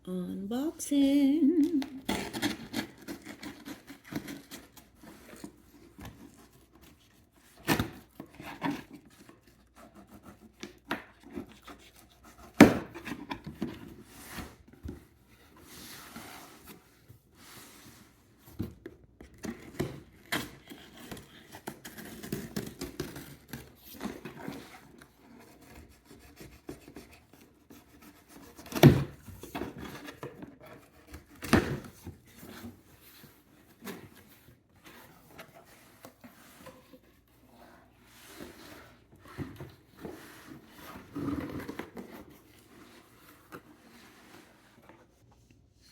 Unboxing.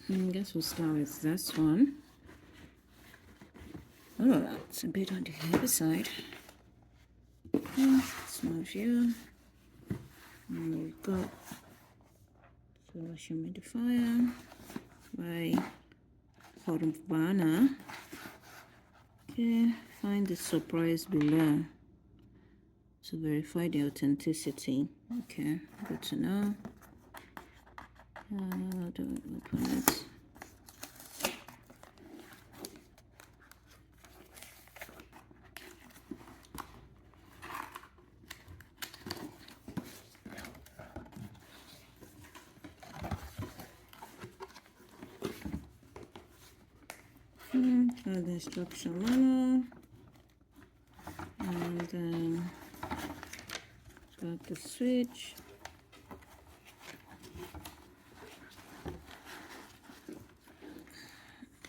I guess we'll start with this one. Oh, that's a bit on the heavy side. Small view. And we've got Humidifier by Banner. Okay, find the surprise below to verify the authenticity. Okay, good to know. How do we open it? The instruction manual, and then got the switch.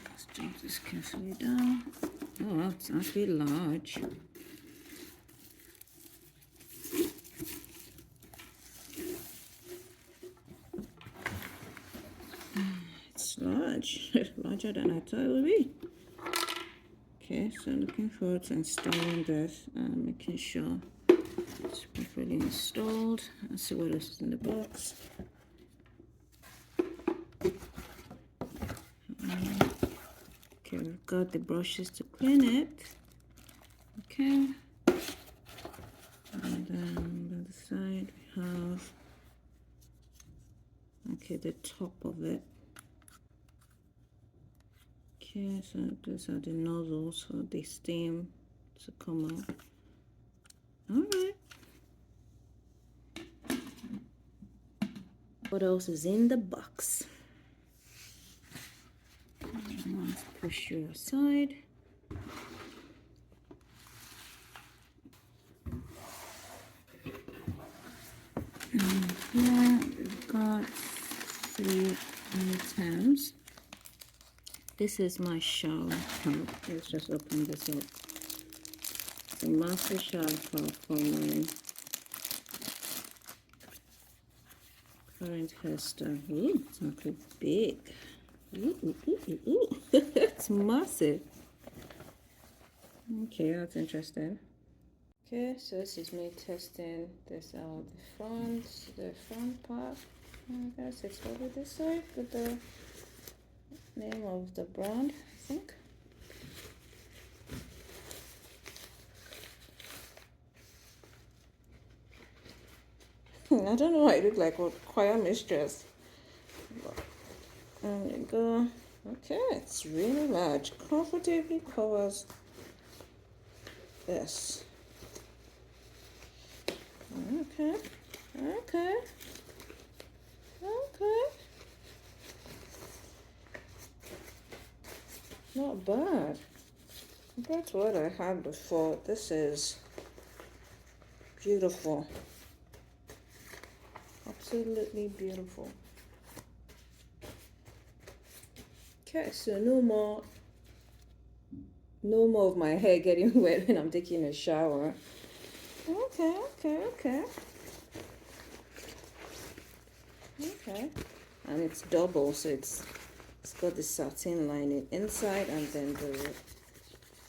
Let's take this carefully down. Oh, wow, it's actually large. It's large, larger than I thought it would be. Okay, so looking forward to installing this and making sure it's properly installed. Let's see what else is in the box. Okay, we've got the brushes to clean it. Okay, and then on the side we have, okay, the top of it. Okay, so these are the nozzles for the steam to come out. All right. What else is in the box? Let's push you aside. And here we've got 3 items. This is my shower cup. Let's just open this up. It's a master shower cup for my current hairstyle. Ooh, it's actually big. Ooh. It's massive. Okay, that's interesting. Okay, so this is me testing this out. The front part. I guess it's over this side with the name of the brand, I think. I don't know why I look like a choir mistress. There you go. Okay, it's really large. Comfortably covers this. Okay. Not bad. Compared to what I had before, this is beautiful. Absolutely beautiful. Okay, so no more of my hair getting wet when I'm taking a shower. Okay. And it's double, so it's got the satin lining inside and then the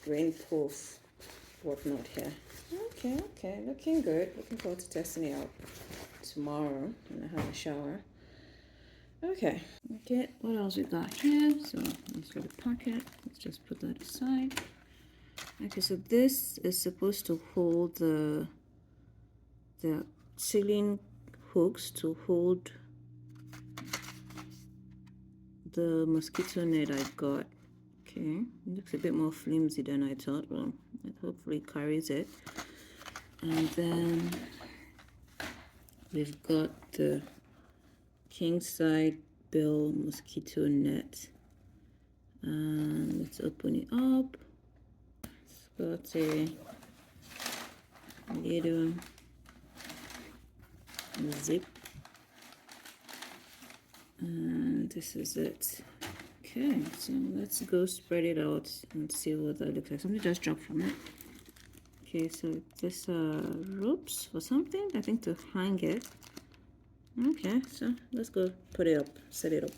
rainproof whatnot here. Okay, looking good. Looking forward to testing it out tomorrow when I have a shower. Okay, what else we got here? So let's go to the pocket. Let's just put that aside. Okay, so this is supposed to hold the ceiling hooks to hold the mosquito net I got. Okay, it looks a bit more flimsy than I thought. Well, it hopefully carries it. And then we've got the king side bill mosquito net. And let's open it up. It's got a little zip. And this is it. Okay, so let's go spread it out and see what that looks like. Something just dropped from it. Okay, so this ropes or something, I think, to hang it. Okay, so let's go put it up, set it up.